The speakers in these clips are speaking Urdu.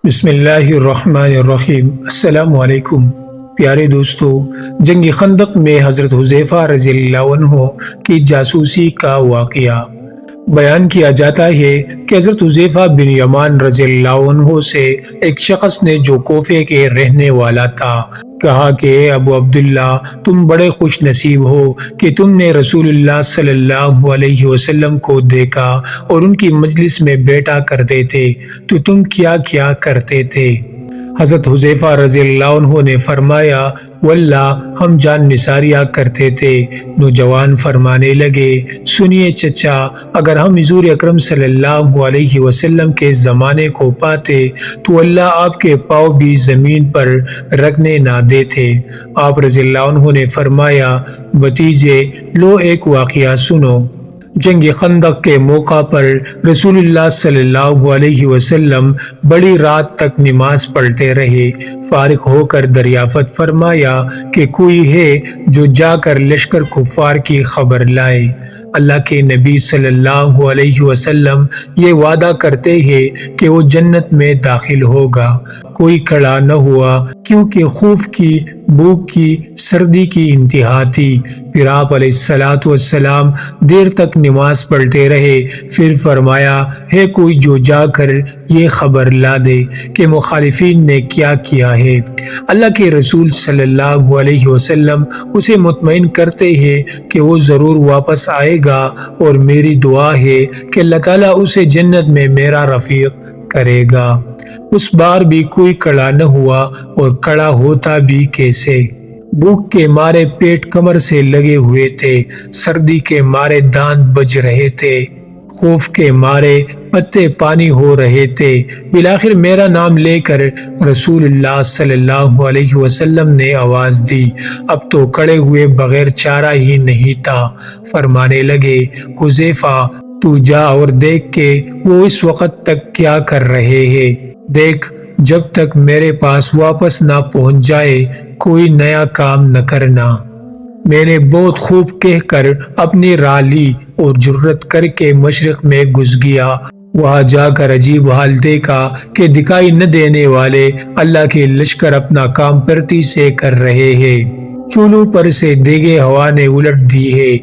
بسم اللہ الرحمن الرحیم۔ السلام علیکم پیارے دوستو، جنگ خندق میں حضرت حذیفہ رضی اللہ عنہ کی جاسوسی کا واقعہ بیان کیا جاتا ہے کہ حضرت حذیفہ بن یمان رضی اللہ عنہ سے ایک شخص نے جو کوفے کے رہنے والا تھا کہا کہ ابو عبداللہ، تم بڑے خوش نصیب ہو کہ تم نے رسول اللہ صلی اللہ علیہ وسلم کو دیکھا اور ان کی مجلس میں بیٹھا کرتے تھے تو تم کیا کیا کرتے تھے؟ حضرت حذیفہ رضی اللہ عنہ نے فرمایا، واللہ ہم جان نثاریہ کرتے تھے۔ نوجوان فرمانے لگے، سنیے چچا، اگر ہم حضور اکرم صلی اللہ علیہ وسلم کے زمانے کو پاتے تو اللہ آپ کے پاؤں بھی زمین پر رکھنے نہ دیتے۔ آپ رضی اللہ عنہ نے فرمایا، بھتیجے لو ایک واقعہ سنو۔ جنگ خندق کے موقع پر رسول اللہ صلی اللہ علیہ وسلم بڑی رات تک نماز پڑھتے رہے۔ فارغ ہو کر دریافت فرمایا کہ کوئی ہے جو جا کر لشکر کفار کی خبر لائے۔ اللہ کے نبی صلی اللہ علیہ وسلم یہ وعدہ کرتے ہیں کہ وہ جنت میں داخل ہوگا۔ کوئی کھڑا نہ ہوا کیونکہ خوف کی، بھوک کی، سردی کی انتہا تھی۔ پھر آپ علیہ الصلوۃ والسلام دیر تک نماز پڑھتے رہے۔ پھر فرمایا، ہے کوئی جو جا کر یہ خبر لا دے کہ مخالفین نے کیا کیا ہے؟ اللہ کے رسول صلی اللہ علیہ وسلم اسے مطمئن کرتے ہیں کہ وہ ضرور واپس آئے گا، اور میری دعا ہے کہ اللہ تعالیٰ اسے جنت میں میرا رفیق کرے گا۔ اس بار بھی کوئی کھڑا نہ ہوا، اور کھڑا ہوتا بھی کیسے؟ بھوک کے مارے پیٹ کمر سے لگے ہوئے تھے، سردی کے مارے دانت بج رہے تھے، خوف کے مارے پتے پانی ہو رہے تھے۔ بالآخر میرا نام لے کر رسول اللہ صلی اللہ علیہ وسلم نے آواز دی۔ اب تو کھڑے ہوئے بغیر چارہ ہی نہیں تھا۔ فرمانے لگے، حذیفہ تو جا اور دیکھ کہ وہ اس وقت تک کیا کر رہے ہیں۔ دیکھ، جب تک میرے پاس واپس نہ پہنچ جائے کوئی نیا کام نہ کرنا۔ میں نے بہت خوب کہہ کر اپنی راہ لی اور جرت کر کے مشرق میں گھس گیا۔ وہاں جا کر عجیب حال دیکھا کہ دکھائی نہ دینے والے اللہ کے لشکر اپنا کام پھرتی سے کر رہے ہیں۔ چولوں پر سے دیگے ہوا نے الٹ دی ہے،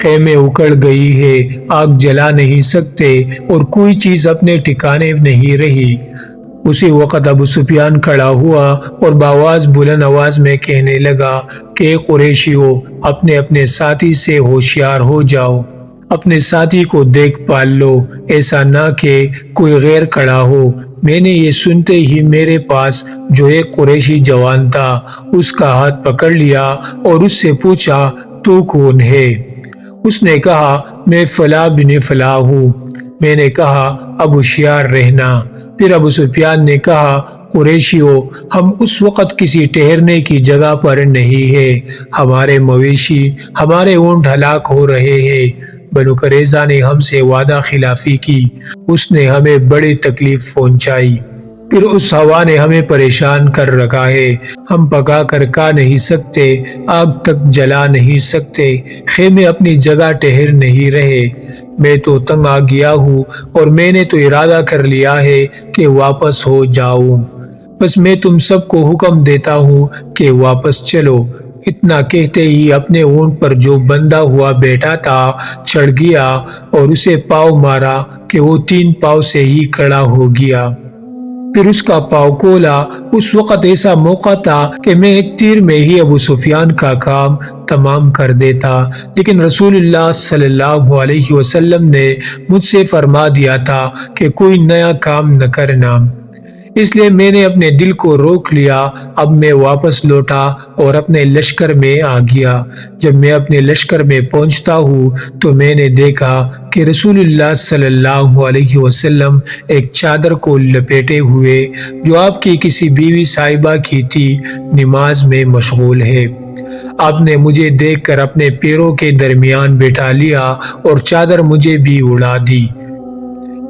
خیمے اکڑ گئی ہے، آگ جلا نہیں سکتے، اور کوئی چیز اپنے ٹھکانے نہیں رہی۔ اسی وقت ابو سفیان کھڑا ہوا اور بآواز بلند آواز میں کہنے لگا کہ قریشیوں، اپنے اپنے ساتھی سے ہوشیار ہو جاؤ، اپنے ساتھی کو دیکھ پال لو، ایسا نہ کہ کوئی غیر کھڑا ہو۔ میں نے یہ سنتے ہی میرے پاس جو ایک قریشی جوان تھا اس کا ہاتھ پکڑ لیا اور اس سے پوچھا، تو کون ہے؟ اس نے کہا، میں فلاں بن فلاں ہوں۔ میں نے کہا، اب ہوشیار رہنا۔ پھر ابو سفیان نے کہا، قریشیوں، ہم اس وقت کسی ٹھہرنے کی جگہ پر نہیں ہیں، ہمارے مویشی، ہمارے اونٹ ہلاک ہو رہے ہیں۔ بنو قریظہ نے ہم سے وعدہ خلافی کی، اس نے ہمیں بڑی تکلیف پہنچائی، پھر اس ہوا نے ہمیں پریشان کر رکھا ہے، ہم پکا کر کھا نہیں سکتے، آگ تک جلا نہیں سکتے، خیمے اپنی جگہ ٹھہر نہیں رہے۔ میں تو تنگ آ گیا ہوں، اور میں نے تو ارادہ کر لیا ہے کہ واپس ہو جاؤں۔ بس میں تم سب کو حکم دیتا ہوں کہ واپس چلو۔ اتنا کہتے ہی اپنے اونٹ پر جو بندھا ہوا بیٹھا تھا چڑھ گیا اور اسے پاؤں مارا کہ وہ 3 پاؤں سے ہی کھڑا ہو گیا۔ پھر اس کا پاؤں کھولا۔ اس وقت ایسا موقع تھا کہ میں ایک تیر میں ہی ابو سفیان کا کام تمام کر دیتا، لیکن رسول اللہ صلی اللہ علیہ وسلم نے مجھ سے فرما دیا تھا کہ کوئی نیا کام نہ کرنا، اس لیے میں نے اپنے دل کو روک لیا۔ اب میں واپس لوٹا اور اپنے لشکر میں آ گیا۔ جب میں اپنے لشکر میں پہنچتا ہوں تو میں نے دیکھا کہ رسول اللہ صلی اللہ علیہ وسلم ایک چادر کو لپیٹے ہوئے جو آپ کی کسی بیوی صاحبہ کی تھی نماز میں مشغول ہے۔ آپ نے مجھے دیکھ کر اپنے پیروں کے درمیان بٹھا لیا اور چادر مجھے بھی اڑا دی۔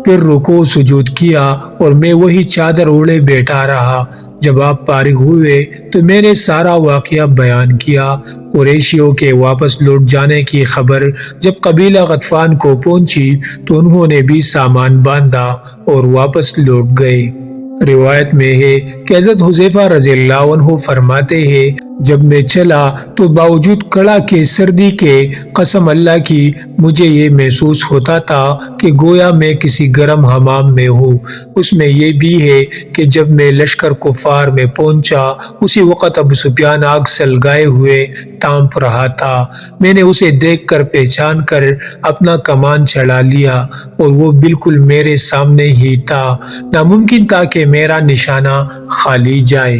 پھر رکوع سجود کیا اور میں وہی چادر اوڑھے بیٹھا رہا۔ جب آپ فارغ ہوئے تو میں نے سارا واقعہ بیان کیا۔ قریشیوں کے واپس لوٹ جانے کی خبر جب قبیلہ غطفان کو پہنچی تو انہوں نے بھی سامان باندھا اور واپس لوٹ گئے۔ روایت میں ہے کہ حضرت حذیفہ رضی اللہ عنہ فرماتے ہیں جب میں چلا تو باوجود کڑاکے سردی کے قسم اللہ کی مجھے یہ محسوس ہوتا تھا کہ گویا میں کسی گرم حمام میں ہوں۔ اس میں یہ بھی ہے کہ جب میں لشکر کفار میں پہنچا اسی وقت ابو سفیان آگ سلگائے ہوئے تانپ رہا تھا۔ میں نے اسے دیکھ کر پہچان کر اپنا کمان چڑھا لیا اور وہ بالکل میرے سامنے ہی تھا۔ ناممکن تھا کہ میرا نشانہ خالی جائے،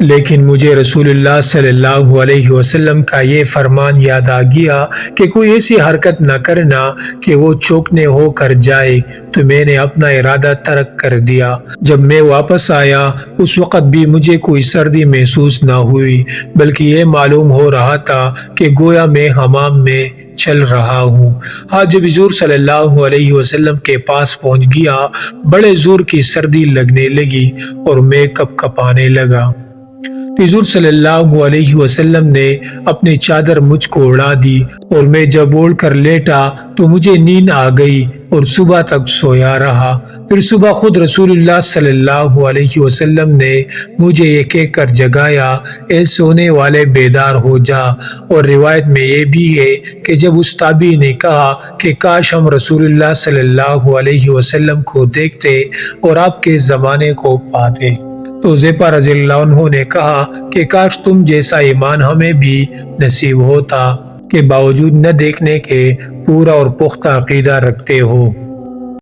لیکن مجھے رسول اللہ صلی اللہ علیہ وسلم کا یہ فرمان یاد آ گیا کہ کوئی ایسی حرکت نہ کرنا کہ وہ چوکنے ہو کر جائے، تو میں نے اپنا ارادہ ترک کر دیا۔ جب میں واپس آیا اس وقت بھی مجھے کوئی سردی محسوس نہ ہوئی، بلکہ یہ معلوم ہو رہا تھا کہ گویا میں حمام میں چل رہا ہوں۔ آج جب حضور صلی اللہ علیہ وسلم کے پاس پہنچ گیا، بڑے زور کی سردی لگنے لگی اور میں کپ کپانے لگا۔ حضور صلی اللہ علیہ وسلم نے اپنی چادر مجھ کو اڑا دی اور میں جب اوڑھ کر لیٹا تو مجھے نیند آ گئی اور صبح تک سویا رہا۔ پھر صبح خود رسول اللہ صلی اللہ علیہ وسلم نے مجھے یہ کہہ کر جگایا، اے سونے والے بیدار ہو جا۔ اور روایت میں یہ بھی ہے کہ جب اس تابعی نے کہا کہ کاش ہم رسول اللہ صلی اللہ علیہ وسلم کو دیکھتے اور آپ کے زمانے کو پاتے، تو حذیفہ رضی اللہ عنہ نے کہا کہ کاش تم جیسا ایمان ہمیں بھی نصیب ہوتا کہ باوجود نہ دیکھنے کے پورا اور پختہ عقیدہ رکھتے ہو۔